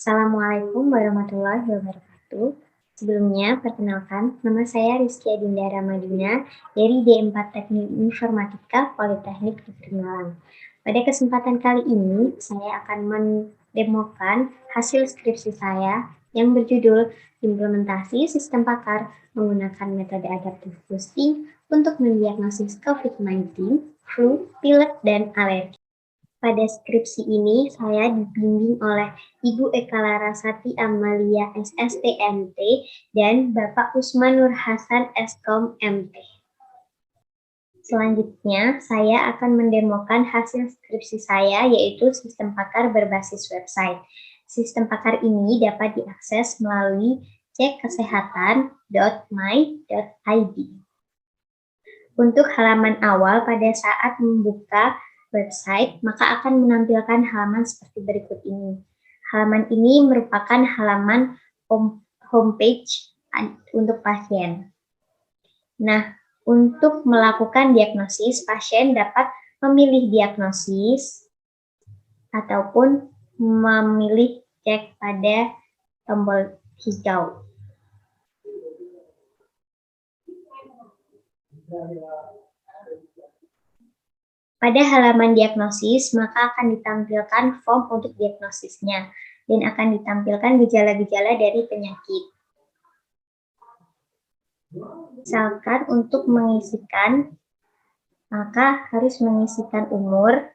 Assalamualaikum warahmatullahi wabarakatuh. Sebelumnya, perkenalkan, nama saya Rizky Adinda Ramadina dari D4 Teknik Informatika Politeknik Negeri Malang. Pada kesempatan kali ini, saya akan mendemokan hasil skripsi saya yang berjudul Implementasi Sistem Pakar menggunakan metode adaptif boosting untuk mendiagnosis COVID-19, flu, pilek, dan alergi. Pada skripsi ini, saya dibimbing oleh Ibu Eka Larasati Amalia SST MT dan Bapak Usman Nur Hasan Eskom MT. Selanjutnya, saya akan mendemokan hasil skripsi saya, yaitu sistem pakar berbasis website. Sistem pakar ini dapat diakses melalui cekkesehatan.my.id. Untuk halaman awal pada saat membuka website, maka akan menampilkan halaman seperti berikut ini. Halaman ini merupakan halaman homepage untuk pasien. Nah, untuk melakukan diagnosis, pasien dapat memilih diagnosis ataupun memilih cek pada tombol hijau. Pada halaman diagnosis, maka akan ditampilkan form untuk diagnosisnya dan akan ditampilkan gejala-gejala dari penyakit. Misalkan untuk mengisikan, maka harus mengisikan umur,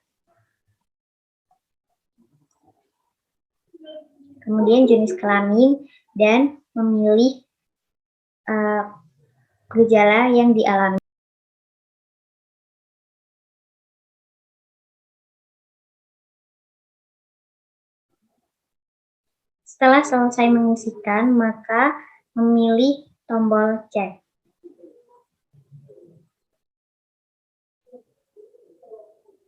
kemudian jenis kelamin, dan memilih gejala yang dialami. Setelah selesai mengisikan, maka memilih tombol cek.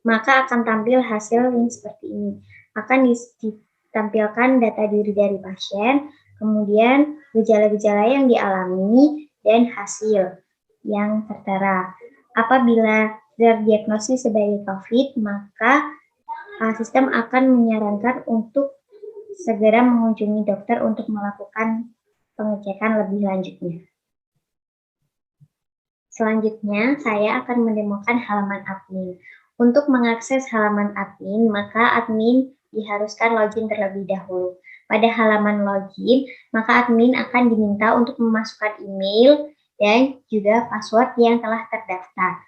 Maka akan tampil hasil yang seperti ini. Akan ditampilkan data diri dari pasien, kemudian gejala-gejala yang dialami, dan hasil yang tertera. Apabila terdiagnosis sebagai COVID, maka sistem akan menyarankan untuk segera mengunjungi dokter untuk melakukan pengecekan lebih lanjutnya. Selanjutnya, saya akan mendemokan halaman admin. Untuk mengakses halaman admin, maka admin diharuskan login terlebih dahulu. Pada halaman login, maka admin akan diminta untuk memasukkan email dan juga password yang telah terdaftar.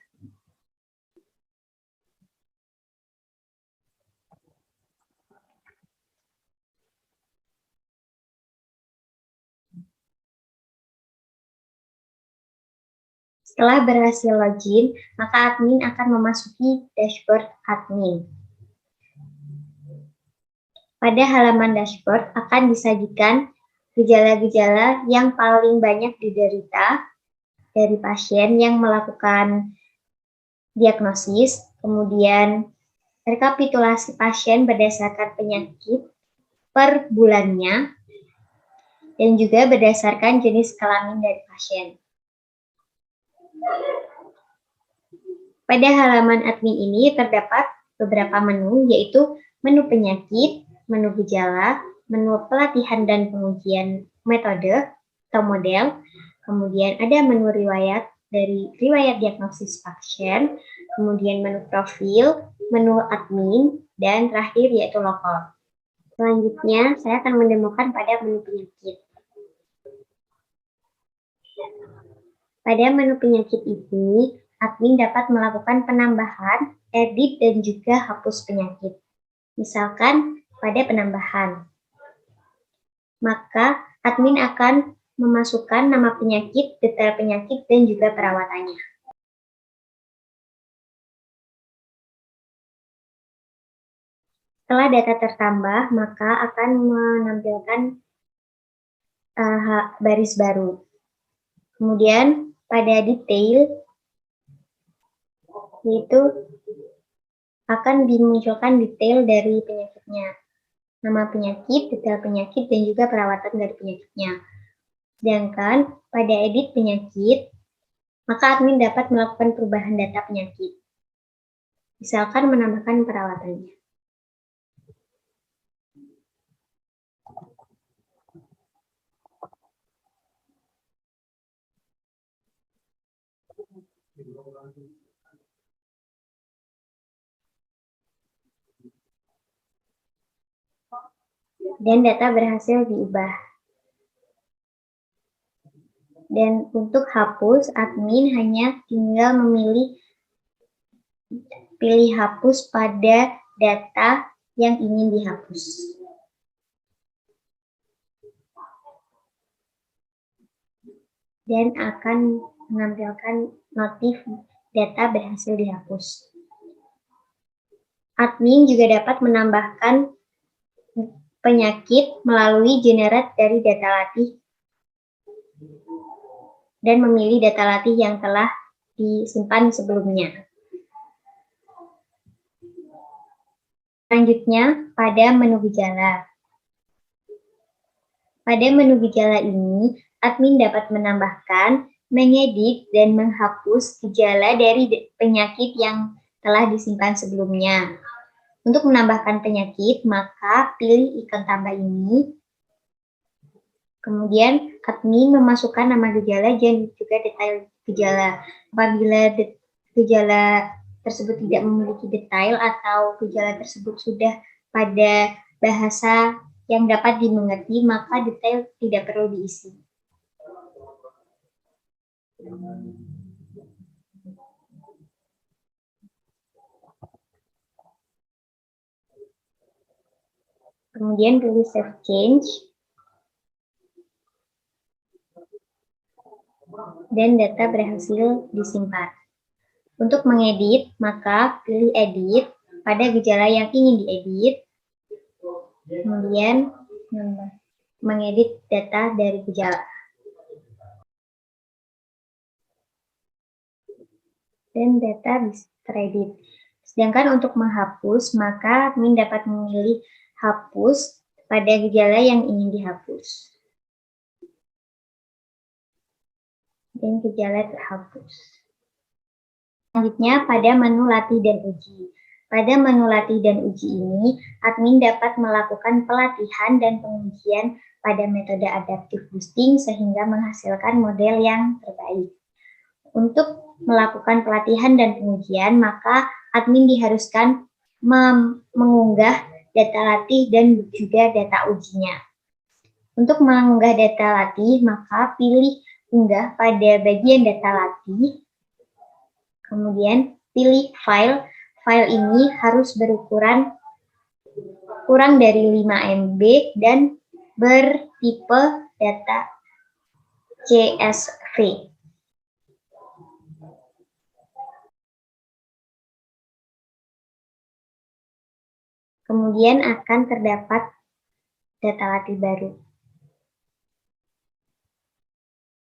Setelah berhasil login, maka admin akan memasuki dashboard admin. Pada halaman dashboard akan disajikan gejala-gejala yang paling banyak diderita dari pasien yang melakukan diagnosis, kemudian rekapitulasi pasien berdasarkan penyakit per bulannya, dan juga berdasarkan jenis kelamin dari pasien. Pada halaman admin ini terdapat beberapa menu, yaitu menu penyakit, menu gejala, menu pelatihan dan pengujian metode atau model, kemudian ada menu riwayat dari riwayat diagnosis pasien, kemudian menu profil, menu admin, dan terakhir yaitu lokal. Selanjutnya, saya akan mendemokan pada menu penyakit. Pada menu penyakit ini, admin dapat melakukan penambahan, edit, dan juga hapus penyakit. Misalkan pada penambahan, maka admin akan memasukkan nama penyakit, detail penyakit, dan juga perawatannya. Setelah data tertambah, maka akan menampilkan baris baru. Kemudian pada detail, yaitu akan dimunculkan detail dari penyakitnya. Nama penyakit, detail penyakit, dan juga perawatan dari penyakitnya. Sedangkan pada edit penyakit, maka admin dapat melakukan perubahan data penyakit. Misalkan menambahkan perawatannya. Dan data berhasil diubah. Dan untuk hapus, admin hanya tinggal pilih hapus pada data yang ingin dihapus. Dan akan menampilkan notif data berhasil dihapus. Admin juga dapat menambahkan penyakit melalui generate dari data latih dan memilih data latih yang telah disimpan sebelumnya. Selanjutnya, pada menu gejala. Pada menu gejala ini, admin dapat menambahkan, mengedit, dan menghapus gejala dari penyakit yang telah disimpan sebelumnya. Untuk menambahkan penyakit, maka pilih ikon tambah ini. Kemudian, admin memasukkan nama gejala dan juga detail gejala. Apabila gejala tersebut tidak memiliki detail atau gejala tersebut sudah pada bahasa yang dapat dimengerti, maka detail tidak perlu diisi. Kemudian pilih Save Change. Dan data berhasil disimpan. Untuk mengedit, maka pilih Edit pada gejala yang ingin diedit. Kemudian mengedit data dari gejala. Dan data bisa teredit. Sedangkan untuk menghapus, maka admin dapat memilih hapus pada gejala yang ingin dihapus. Dan gejala terhapus. Selanjutnya, pada menu latih dan uji. Pada menu latih dan uji ini, admin dapat melakukan pelatihan dan pengujian pada metode adaptive boosting sehingga menghasilkan model yang terbaik. Untuk melakukan pelatihan dan pengujian, maka admin diharuskan mengunggah data latih dan juga data ujinya. Untuk mengunggah data latih, maka pilih unggah pada bagian data latih. Kemudian pilih file. File ini harus berukuran kurang dari 5 MB dan bertipe data CSV. Kemudian akan terdapat data latih baru.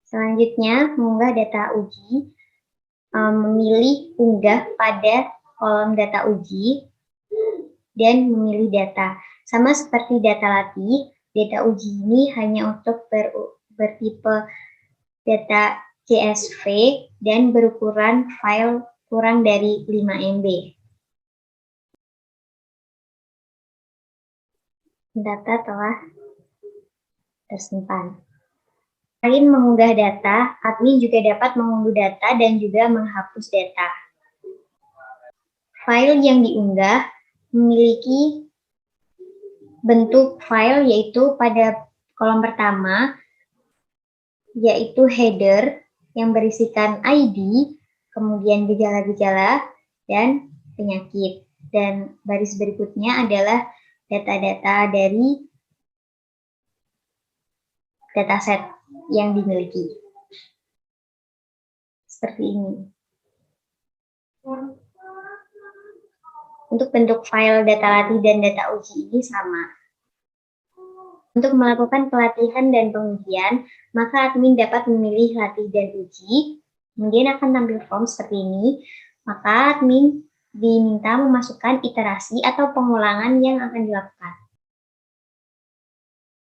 Selanjutnya, mengunggah data uji. Memilih unggah pada kolom data uji dan memilih data. Sama seperti data latih, data uji ini hanya untuk bertipe data CSV dan berukuran file kurang dari 5 MB. Data telah tersimpan. Selain mengunggah data, admin juga dapat mengunduh data dan juga menghapus data. File yang diunggah memiliki bentuk file yaitu pada kolom pertama, yaitu header yang berisikan ID, kemudian gejala-gejala, dan penyakit. Dan baris berikutnya adalah data-data dari dataset yang dimiliki. Seperti ini. Untuk bentuk file data latih dan data uji ini sama. Untuk melakukan pelatihan dan pengujian, maka admin dapat memilih latih dan uji. Kemudian akan tampil form seperti ini. Maka admin diminta memasukkan iterasi atau pengulangan yang akan dilakukan.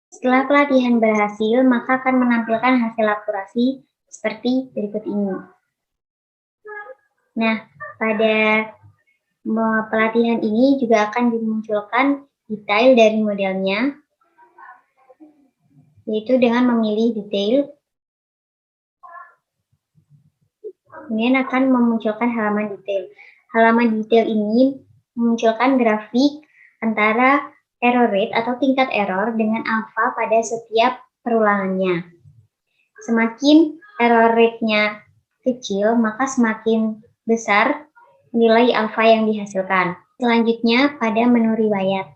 Setelah pelatihan berhasil, maka akan menampilkan hasil akurasi seperti berikut ini. Nah, pada pelatihan ini juga akan dimunculkan detail dari modelnya, yaitu dengan memilih detail. Kemudian akan memunculkan halaman detail. Halaman detail ini memunculkan grafik antara error rate atau tingkat error dengan alfa pada setiap perulangannya. Semakin error rate-nya kecil, maka semakin besar nilai alfa yang dihasilkan. Selanjutnya pada menu riwayat.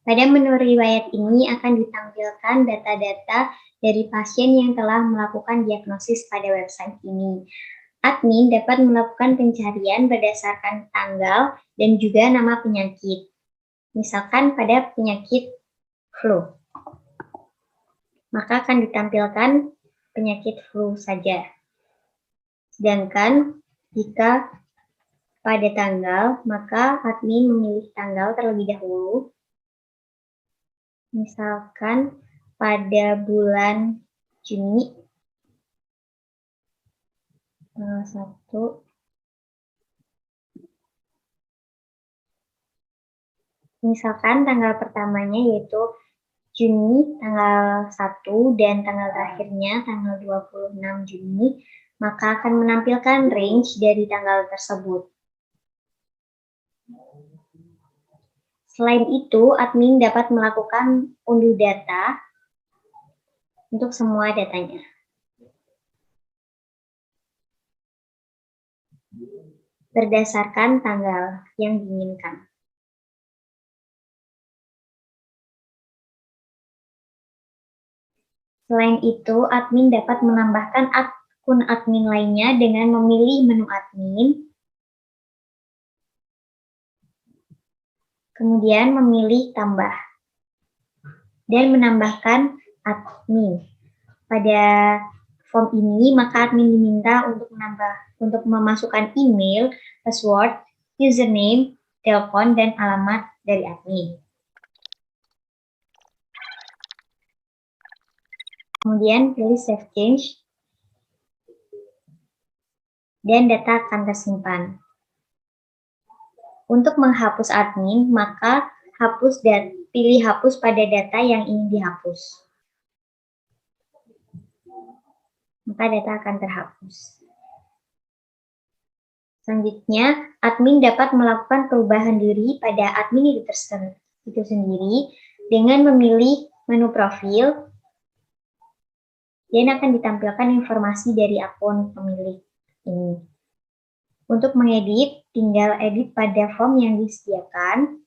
Pada menu riwayat ini akan ditampilkan data-data dari pasien yang telah melakukan diagnosis pada website ini. Admin dapat melakukan pencarian berdasarkan tanggal dan juga nama penyakit. Misalkan pada penyakit flu, maka akan ditampilkan penyakit flu saja. Sedangkan jika pada tanggal, maka admin memilih tanggal terlebih dahulu. Misalkan pada bulan Juni tanggal 1. Misalkan tanggal pertamanya yaitu Juni tanggal 1 dan tanggal terakhirnya tanggal 26 Juni, maka akan menampilkan range dari tanggal tersebut. Selain itu, admin dapat melakukan unduh data untuk semua datanya. Berdasarkan tanggal yang diinginkan. Selain itu, admin dapat menambahkan akun admin lainnya dengan memilih menu admin, kemudian memilih tambah, dan menambahkan admin. Pada form ini, maka admin diminta untuk memasukkan email, password, username, telepon, dan alamat dari admin. Kemudian pilih Save Change, dan data akan tersimpan. Untuk menghapus admin, maka pilih hapus pada data yang ingin dihapus. Maka data akan terhapus. Selanjutnya, admin dapat melakukan perubahan diri pada admin itu sendiri dengan memilih menu profil, dan akan ditampilkan informasi dari akun pemilik ini. Untuk mengedit, tinggal edit pada form yang disediakan.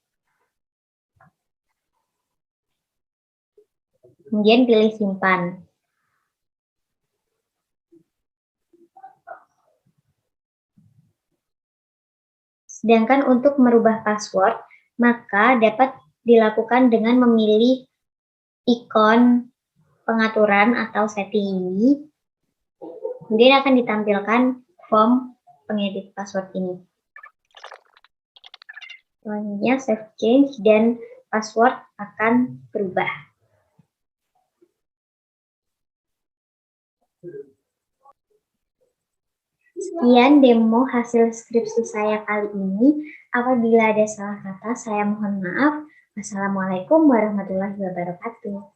Kemudian pilih simpan. Sedangkan untuk merubah password, maka dapat dilakukan dengan memilih ikon pengaturan atau setting ini. Kemudian akan ditampilkan form pengedit password ini. Selanjutnya save change dan password akan berubah. Sekian demo hasil skripsi saya kali ini. Apabila ada salah kata, saya mohon maaf. Wassalamualaikum warahmatullahi wabarakatuh.